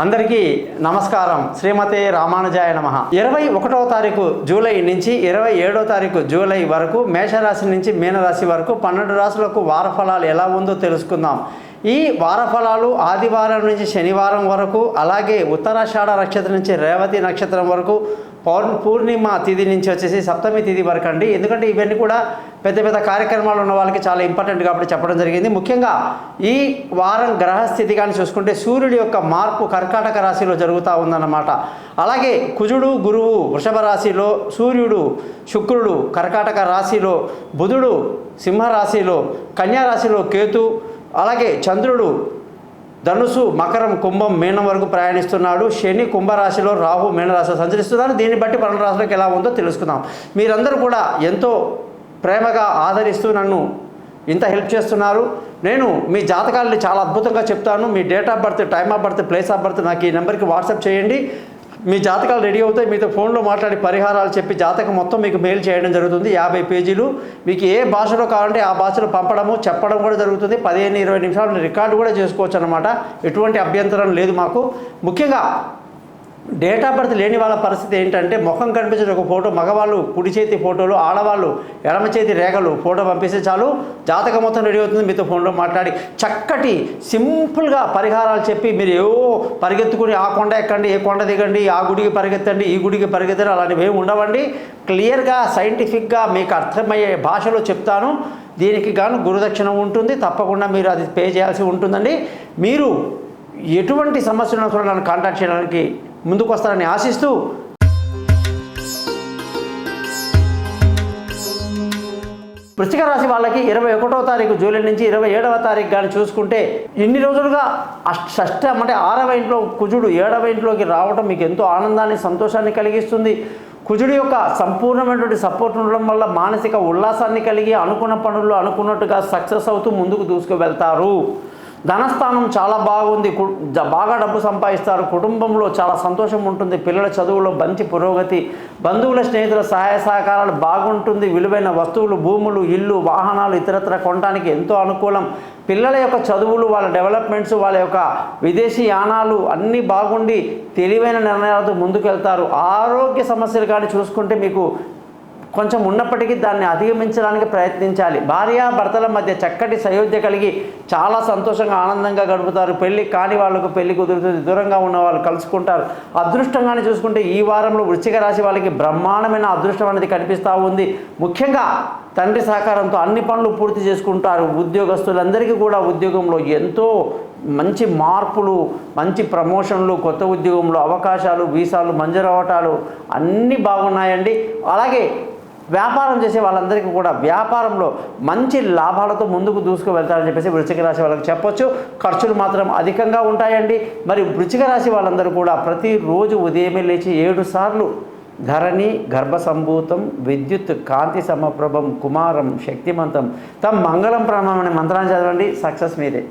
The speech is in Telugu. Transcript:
అందరికీ నమస్కారం. శ్రీమతే రామానుజాయ నమః. 21వ తారీఖు జూలై నుంచి 27వ తారీఖు జూలై వరకు మేషరాశి నుంచి మీనరాశి వరకు 12 రాశులకు వారఫలాలు ఎలా ఉందో తెలుసుకుందాం. ఈ వారఫలాలు ఆదివారం నుంచి శనివారం వరకు, అలాగే ఉత్తరాషాఢ నక్షత్రం నుంచి రేవతి నక్షత్రం వరకు, పూర్ణిమ తిథి నుంచి వచ్చేసి సప్తమి తిథి వరకు అండి. ఎందుకంటే ఇవన్నీ కూడా పెద్ద పెద్ద కార్యక్రమాలు ఉన్న వాళ్ళకి చాలా ఇంపార్టెంట్ కాబట్టి చెప్పడం జరిగింది. ముఖ్యంగా ఈ వారం గ్రహస్థితి కానీ చూసుకుంటే సూర్యుడి యొక్క మార్పు కర్కాటక రాశిలో జరుగుతూ ఉందన్నమాట. అలాగే కుజుడు గురువు వృషభ రాశిలో, సూర్యుడు శుక్రుడు కర్కాటక రాశిలో, బుధుడు సింహరాశిలో, కన్యా రాశిలో కేతు, అలాగే చంద్రుడు ధనుసు మకరం కుంభం మీనం వరకు ప్రయాణిస్తున్నాడు. శని కుంభరాశిలో, రాహు మీనరాశిలో సంచరిస్తున్నారు. దీన్ని బట్టి 12 రాశులకు ఎలా ఉందో తెలుసుకుందాం. మీరందరూ కూడా ఎంతో ప్రేమగా ఆదరిస్తూ నన్ను ఇంత హెల్ప్ చేస్తున్నారు. నేను మీ జాతకాలని చాలా అద్భుతంగా చెప్తాను. మీ date of birth, time of birth, place of birth నాకు ఈ నెంబర్కి వాట్సాప్ చేయండి. మీ జాతకాలు రెడీ అవుతాయి. మీతో ఫోన్లో మాట్లాడి పరిహారాలు చెప్పి జాతకం మొత్తం మీకు మెయిల్ చేయడం జరుగుతుంది. 50 పేజీలు. మీకు ఏ భాషలో కావాలంటే ఆ భాషలో పంపడము చెప్పడం కూడా జరుగుతుంది. 15-20 నిమిషాలు రికార్డు కూడా చేసుకోవచ్చు అన్నమాట. ఎటువంటి అభ్యంతరం లేదు మాకు. ముఖ్యంగా డేట్ ఆఫ్ బర్త్ లేని వాళ్ళ పరిస్థితి ఏంటంటే, ముఖం కనిపించిన ఒక ఫోటో, మగవాళ్ళు కుడి చేతి ఫోటోలు, ఆడవాళ్ళు ఎడమ చేతి రేఖలు ఫోటో పంపిస్తే చాలు, జాతకం మొత్తం రెడీ అవుతుంది. మీతో ఫోన్లో మాట్లాడి చక్కటి సింపుల్గా పరిహారాలు చెప్పి మీరు ఏవో పరిగెత్తుకుని ఆ కొండ ఎక్కండి, ఏ కొండ దిగండి, ఆ గుడికి పరిగెత్తండి, ఈ గుడికి పరిగెత్తండి, అలాంటివి ఏమి ఉండవండి. క్లియర్గా సైంటిఫిక్గా మీకు అర్థమయ్యే భాషలో చెప్తాను. దీనికి గాను గురుదక్షిణ ఉంటుంది. తప్పకుండా మీరు అది పే చేయాల్సి ఉంటుందండి. మీరు ఎటువంటి సమస్యలను కూడా నన్ను కాంటాక్ట్ చేయడానికి ముందుకు వస్తారని ఆశిస్తూ, వృశ్చిక రాశి వాళ్ళకి 21వ తారీఖు జూలై నుంచి 27వ తారీఖు కానీ చూసుకుంటే, ఇన్ని రోజులుగా షష్టం అంటే 6వ ఇంట్లో కుజుడు 7వ ఇంట్లోకి రావడం మీకు ఎంతో ఆనందాన్ని, సంతోషాన్ని కలిగిస్తుంది. కుజుడి యొక్క సంపూర్ణమైనటువంటి సపోర్ట్ ఉండడం వల్ల మానసిక ఉల్లాసాన్ని కలిగి అనుకున్న పనుల్లో అనుకున్నట్టుగా సక్సెస్ అవుతూ ముందుకు దూసుకువెళ్తారు. ధనస్థానం చాలా బాగుంది. బాగా డబ్బు సంపాదిస్తారు. కుటుంబంలో చాలా సంతోషం ఉంటుంది. పిల్లల చదువులో మంచి పురోగతి, బంధువుల స్నేహితుల సహాయ సహకారాలు బాగుంటుంది. విలువైన వస్తువులు, భూములు, ఇల్లు, వాహనాలు ఇతరత్ర కొనడానికి ఎంతో అనుకూలం. పిల్లల యొక్క చదువులు, వాళ్ళ డెవలప్మెంట్స్, వాళ్ళ యొక్క విదేశీ యానాలు అన్నీ బాగుండి తెలివైన నిర్ణయాలతో ముందుకెళ్తారు. ఆరోగ్య సమస్యలు కానీ చూసుకుంటే మీకు కొంచెం ఉన్నప్పటికీ దాన్ని అధిగమించడానికి ప్రయత్నించాలి. భార్యాభర్తల మధ్య చక్కటి సయోధ్య కలిగి చాలా సంతోషంగా ఆనందంగా గడుపుతారు. పెళ్లి కాని వాళ్ళకు పెళ్లి కుదురుతుంది. దూరంగా ఉన్న వాళ్ళు కలుసుకుంటారు. అదృష్టంగానే చూసుకుంటే ఈ వారంలో వృశ్చిక రాశి వాళ్ళకి బ్రహ్మాండమైన అదృష్టం అనేది కనిపిస్తూ ఉంది. ముఖ్యంగా తండ్రి సహకారంతో అన్ని పనులు పూర్తి చేసుకుంటారు. ఉద్యోగస్తులందరికీ కూడా ఉద్యోగంలో ఎంతో మంచి మార్పులు, మంచి ప్రమోషన్లు, కొత్త ఉద్యోగంలో అవకాశాలు, వీసాలు మంజూరు అవ్వటాలు అన్నీ బాగున్నాయండి. అలాగే వ్యాపారం చేసే వాళ్ళందరికీ కూడా వ్యాపారంలో మంచి లాభాలతో ముందుకు దూసుకు వెళ్తారని చెప్పేసి వృశ్చిక రాశి వాళ్ళకి చెప్పొచ్చు. ఖర్చులు మాత్రం అధికంగా ఉంటాయండి. మరి వృశ్చిక రాశి వాళ్ళందరూ కూడా ప్రతిరోజు ఉదయమే లేచి 7 సార్లు ధరణి గర్భసంభూతం విద్యుత్ కాంతి సమప్రభం కుమారం శక్తిమంతం తం మంగళం ప్రణామం అనే మంత్రాన్ని చదవండి. సక్సెస్ మీదే.